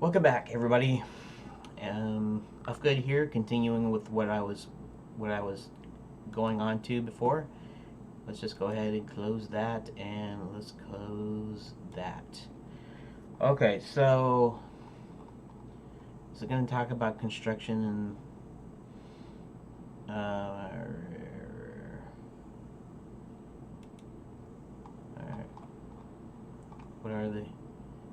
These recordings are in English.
Welcome back, everybody. Uhfgood here, continuing with what I was going on to before. Let's just go ahead and close that, and let's close that. Okay, so going to talk about construction and what are they?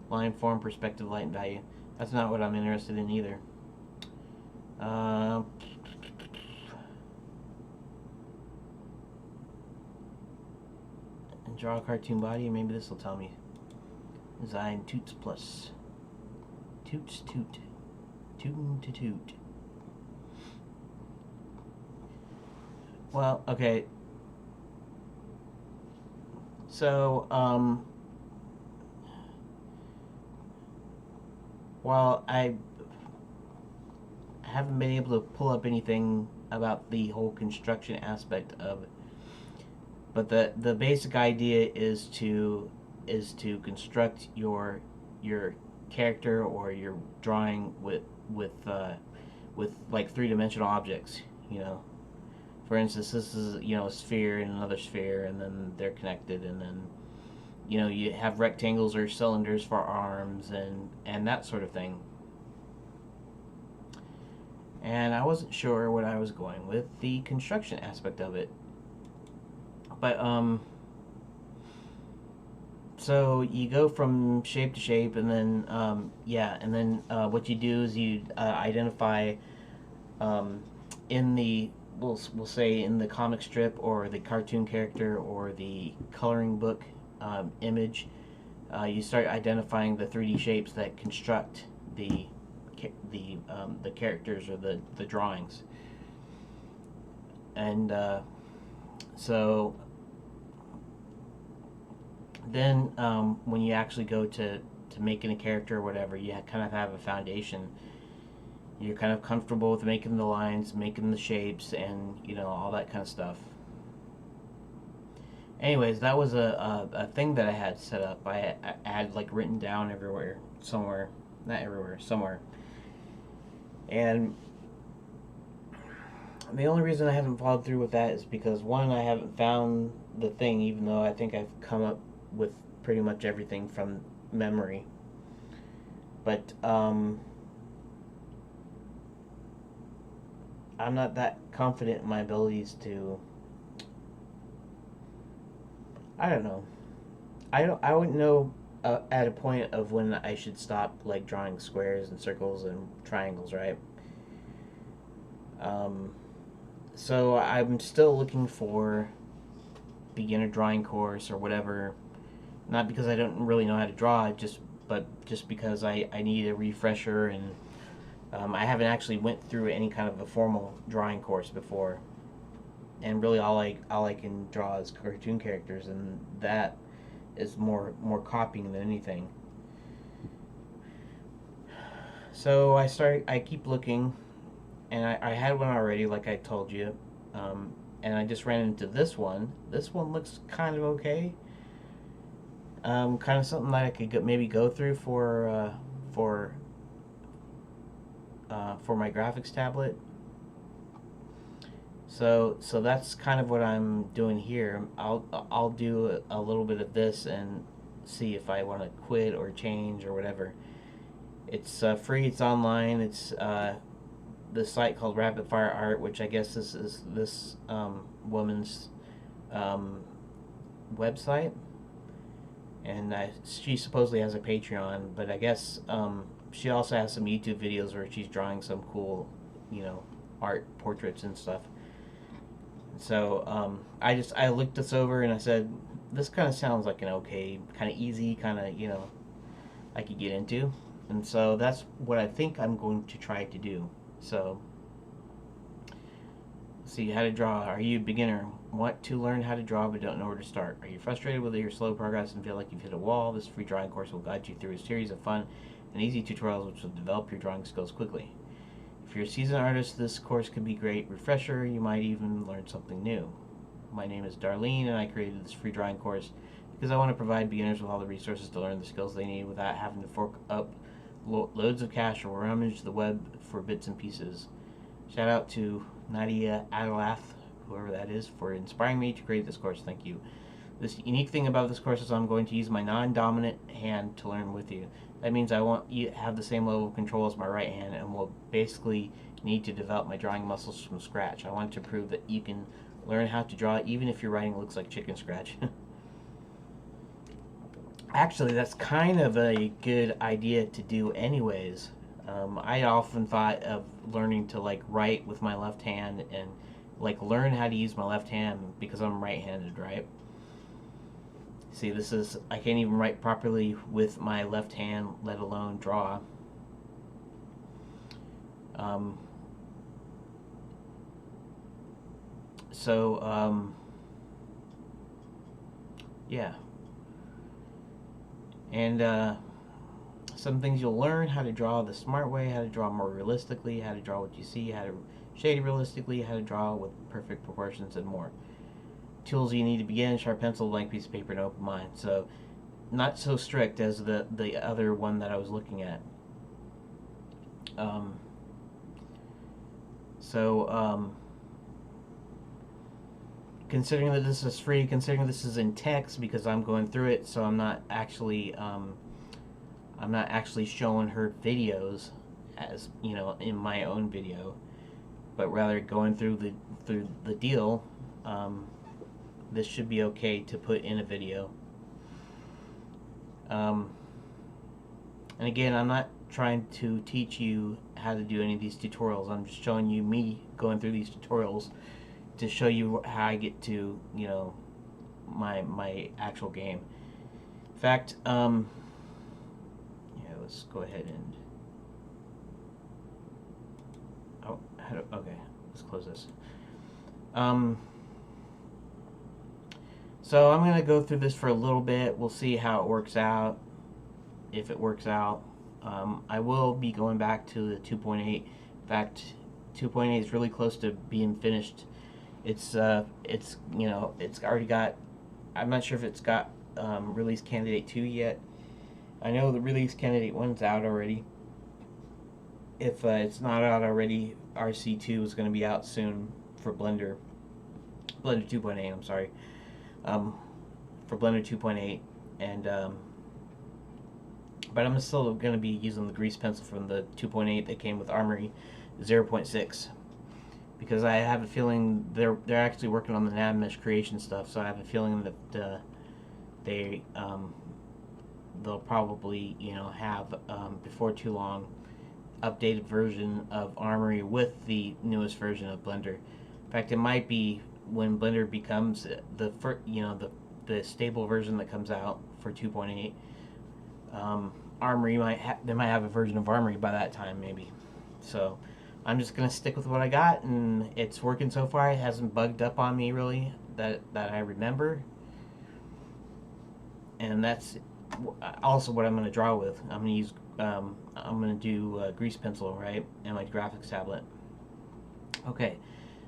Line, form, perspective, light, and value. That's not what I'm interested in either. Uh, draw a cartoon body. Maybe this will tell me. Design toots plus. Toots toot. Tootin' to toot. Well, okay. So, while I haven't been able to pull up anything about the whole construction aspect of it, but the basic idea is to construct your character or your drawing with like three-dimensional objects. You know, for instance, this is a sphere and another sphere, and then they're connected, and then you have rectangles or cylinders for arms and that sort of thing. And I wasn't sure what I was going with the construction aspect of it, but so you go from shape to shape, and then what you do is you identify in the we'll say in the comic strip or the cartoon character or the coloring book image, you start identifying the 3D shapes that construct the characters or the drawings, and so then when you actually go to making a character or whatever, you kind of have a foundation. You're kind of comfortable with making the lines, making the shapes, and all that kind of stuff. Anyways, that was a thing that I had set up. I had like written down everywhere, somewhere, not everywhere, somewhere. And the only reason I haven't followed through with that is because one, I haven't found the thing, even though I think I've come up with pretty much everything from memory. But I'm not that confident in my abilities to. I don't know. I wouldn't know at a point of when I should stop like drawing squares and circles and triangles, right? Um, so I'm still looking for beginner drawing course or whatever. Not because I don't really know how to draw, just because I need a refresher, and I haven't actually went through any kind of a formal drawing course before. And really, all I can draw is cartoon characters, and that is more copying than anything. So I keep looking, and I had one already, like I told you, and I just ran into this one. This one looks kind of okay. Kind of something that I could maybe go through for my graphics tablet. So that's kind of what I'm doing here. I'll do a little bit of this and see if I want to quit or change or whatever. It's free. It's online. It's the site called Rapid Fire Art, which I guess is this woman's website, and she supposedly has a Patreon, but I guess she also has some YouTube videos where she's drawing some cool, art portraits and stuff. So I looked this over and I said, this kind of sounds like an okay, kind of easy, kind of I could get into, and so that's what I think I'm going to try to do. So, see how to draw. Are you a beginner? Want to learn how to draw but don't know where to start? Are you frustrated with your slow progress and feel like you've hit a wall? This free drawing course will guide you through a series of fun and easy tutorials which will develop your drawing skills quickly. If you're a seasoned artist, this course could be a great refresher. You might even learn something new. My name is Darlene, and I created this free drawing course because I want to provide beginners with all the resources to learn the skills they need without having to fork up loads of cash or rummage the web for bits and pieces. Shout out to Nadia Adelath, whoever that is, for inspiring me to create this course. Thank you. This unique thing about this course is I'm going to use my non-dominant hand to learn with you. That means I want you to have the same level of control as my right hand, and will basically need to develop my drawing muscles from scratch. I want to prove that you can learn how to draw even if your writing looks like chicken scratch. Actually, that's kind of a good idea to do anyways. I often thought of learning to like write with my left hand and like learn how to use my left hand because I'm right-handed, right? See, this is, I can't even write properly with my left hand, let alone draw. Yeah. And some things you'll learn: how to draw the smart way, how to draw more realistically, how to draw what you see, how to shade realistically, how to draw with perfect proportions, and more. Tools you need to begin: sharp pencil, blank piece of paper, and open mind. So not so strict as the other one that I was looking at. Considering that this is free, considering this is in text because I'm going through it, so I'm not actually showing her videos as, you know, in my own video, but rather going through the deal. This should be okay to put in a video. And again, I'm not trying to teach you how to do any of these tutorials. I'm just showing you me going through these tutorials to show you how I get to, you know, my actual game. In fact, yeah, let's go ahead and, okay, let's close this. So I'm gonna go through this for a little bit. We'll see how it works out, if it works out. I will be going back to the 2.8. In fact, 2.8 is really close to being finished. It's you know, it's already got, I'm not sure if it's got release candidate 2 yet. I know the release candidate 1's out already. If it's not out already, RC2 is going to be out soon for Blender 2.8, I'm sorry. For Blender 2.8, and but I'm still going to be using the grease pencil from the 2.8 that came with Armory 0.6. Because I have a feeling they're actually working on the nav mesh creation stuff, so I have a feeling that they'll probably, you know, have before too long updated version of Armory with the newest version of Blender. In fact, it might be when Blender becomes the stable version that comes out for 2.8. Armory they might have a version of Armory by that time, maybe. So I'm just gonna stick with what I got, and it's working so far. It hasn't bugged up on me really that I remember, and that's also what I'm gonna draw with. I'm gonna use I'm gonna do grease pencil, right, and my graphics tablet. Okay,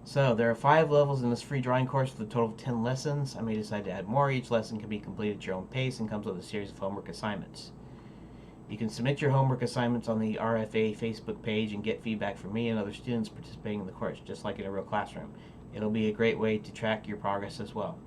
so there are 5 levels in this free drawing course with a total of 10 lessons. I may decide to add more. Each lesson can be completed at your own pace and comes with a series of homework assignments. You can submit your homework assignments on the RFA Facebook page and get feedback from me and other students participating in the course, just like in a real classroom. It'll be a great way to track your progress as well.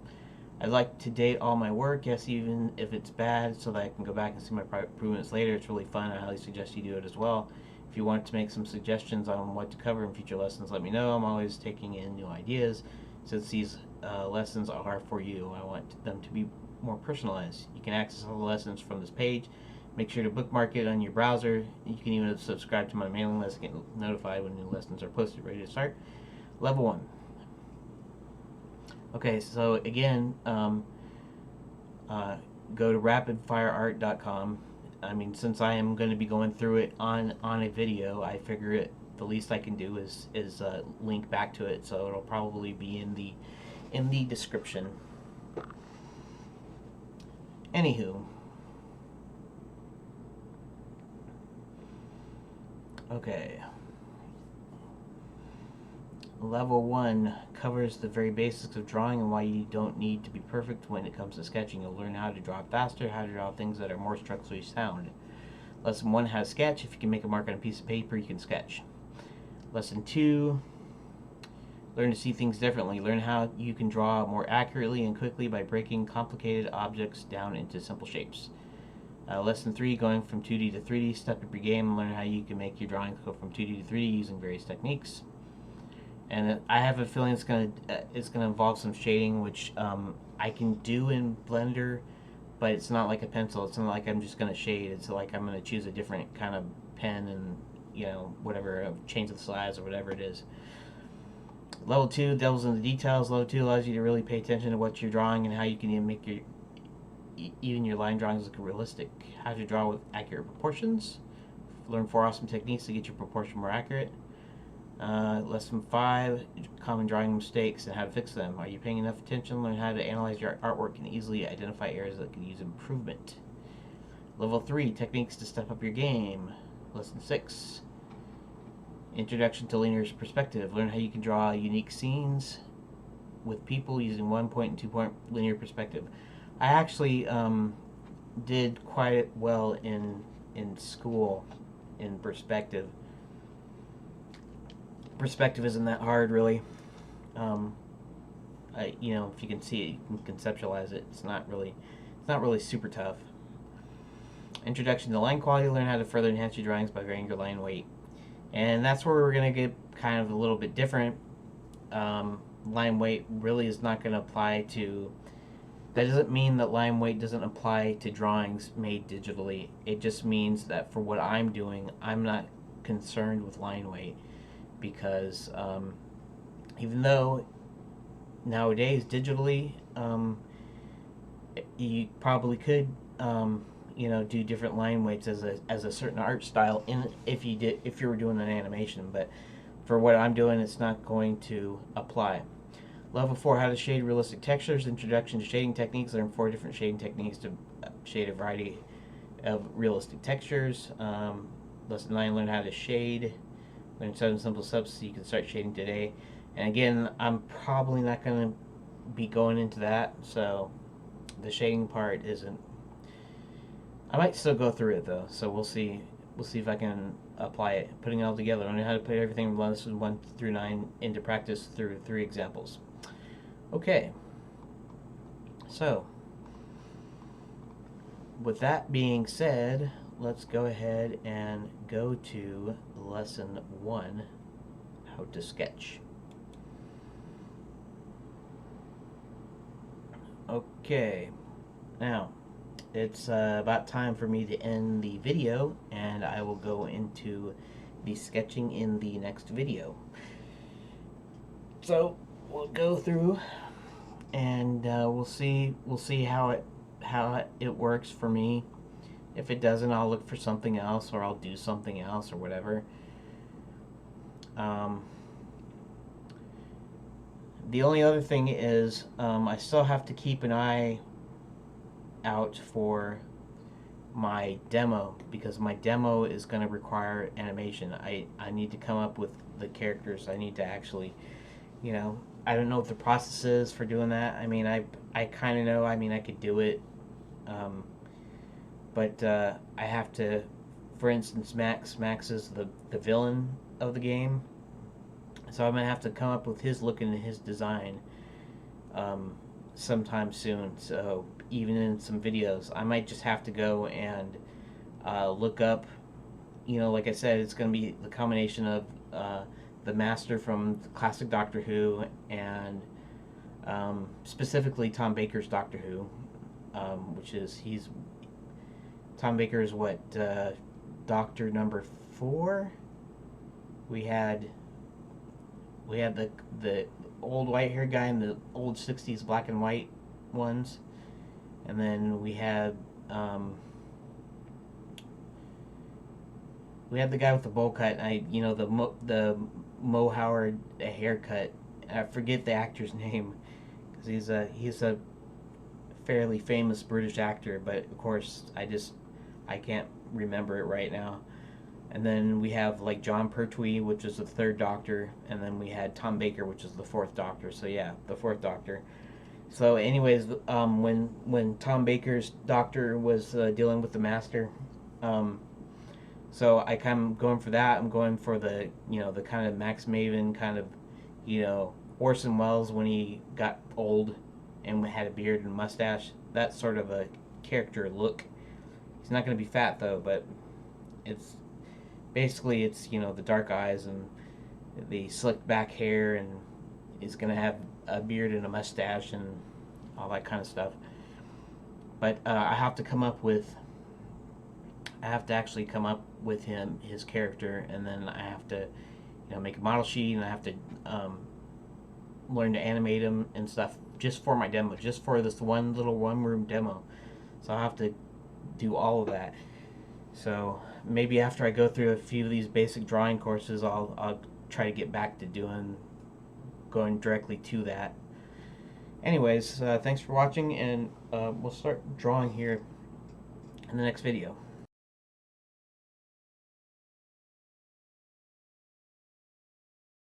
I'd like to date all my work, yes, even if it's bad, so that I can go back and see my improvements later. It's really fun. I highly suggest you do it as well. If you want to make some suggestions on what to cover in future lessons, let me know. I'm always taking in new ideas. Since these lessons are for you, I want them to be more personalized. You can access all the lessons from this page. Make sure to bookmark it on your browser. You can even subscribe to my mailing list to get notified when new lessons are posted, ready to start. Level 1. Okay, so again, go to rapidfireart.com. I mean, since I am going to be going through it on a video, I figure the least I can do is link back to it, so it'll probably be in the description. Anywho. Okay. Level 1 covers the very basics of drawing and why you don't need to be perfect when it comes to sketching. You'll learn how to draw faster, how to draw things that are more structurally sound. Lesson 1, how to sketch. If you can make a mark on a piece of paper, you can sketch. Lesson 2, learn to see things differently. Learn how you can draw more accurately and quickly by breaking complicated objects down into simple shapes. Lesson 3, going from 2D to 3D. Step up your game and learn how you can make your drawings go from 2D to 3D using various techniques. And I have a feeling it's gonna involve some shading, which I can do in Blender, but it's not like a pencil. It's not like I'm just gonna shade. It's like I'm gonna choose a different kind of pen and whatever, change the size or whatever it is. Level 2 delves into the details. Level 2 allows you to really pay attention to what you're drawing and how you can even make even your line drawings look realistic. How to draw with accurate proportions. Learn 4 awesome techniques to get your proportion more accurate. Lesson 5, common drawing mistakes and how to fix them. Are you paying enough attention? Learn how to analyze your artwork and easily identify areas that could use improvement. Level 3, techniques to step up your game. Lesson 6, introduction to linear perspective. Learn how you can draw unique scenes with people using 1-point and 2-point linear perspective. I actually did quite well in school in perspective. Perspective isn't that hard, really. If you can see it, you can conceptualize it. It's not really super tough. Introduction to line quality. Learn how to further enhance your drawings by varying your line weight. And that's where we're going to get kind of a little bit different. Line weight really is not going to apply to... That doesn't mean that line weight doesn't apply to drawings made digitally. It just means that for what I'm doing, I'm not concerned with line weight, because even though nowadays digitally you probably could do different line weights as a certain art style if you were doing an animation, but for what I'm doing, it's not going to apply. Level 4, how to shade realistic textures. Introduction to shading techniques. Learn 4 different shading techniques to shade a variety of realistic textures. Lesson 9, learn how to shade. Learn 7 simple steps so you can start shading today. And again, I'm probably not going to be going into that, so the shading part isn't... I might still go through it though, so we'll see. We'll see if I can apply it. Putting it all together. Learn how to put everything from lessons 1 through 9 into practice through 3 examples. Okay, so with that being said, let's go ahead and go to lesson 1, how to sketch. Okay, now it's about time for me to end the video, and I will go into the sketching in the next video. So we'll go through and we'll see how it works for me. If it doesn't, I'll look for something else, or I'll do something else, or whatever. The only other thing is I still have to keep an eye out for my demo, because my demo is going to require animation. I need to come up with the characters. I need to actually, I don't know what the process is for doing that. I mean, I kind of know. I mean, I could do it, but I have to, for instance, Max is the villain of the game, so I'm going to have to come up with his look and his design sometime soon. So even in some videos, I might just have to go and look up, like I said, it's going to be the combination of the Master from the classic Doctor Who and specifically Tom Baker's Doctor Who, Tom Baker is what, Doctor number 4? We had the old white-haired guy and the old 60s black and white ones, and then we had the guy with the bowl cut. The Mo Howard haircut. I forget the actor's name, because he's a fairly famous British actor, but of course I can't remember it right now. And then we have like John Pertwee, which is the 3rd Doctor, and then we had Tom Baker, which is the 4th Doctor. So yeah, the 4th Doctor. So anyways, when Tom Baker's Doctor was dealing with the Master, So I kind of going for that. I'm going for the, you know, the kind of Max Maven kind of, you know, Orson Welles when he got old and had a beard and mustache. That sort of a character look. He's not going to be fat though, but it's basically, it's, you know, the dark eyes and the slicked back hair, and he's going to have a beard and a mustache and all that kind of stuff. But I have to come up with, I have to actually come up with him, his character, and then I have to, you know, make a model sheet, and I have to learn to animate him and stuff just for my demo, just for this one little one-room demo. So I have to do all of that. So maybe after I go through a few of these basic drawing courses, I'll try to get back to going directly to that. Anyways, thanks for watching, and we'll start drawing here in the next video.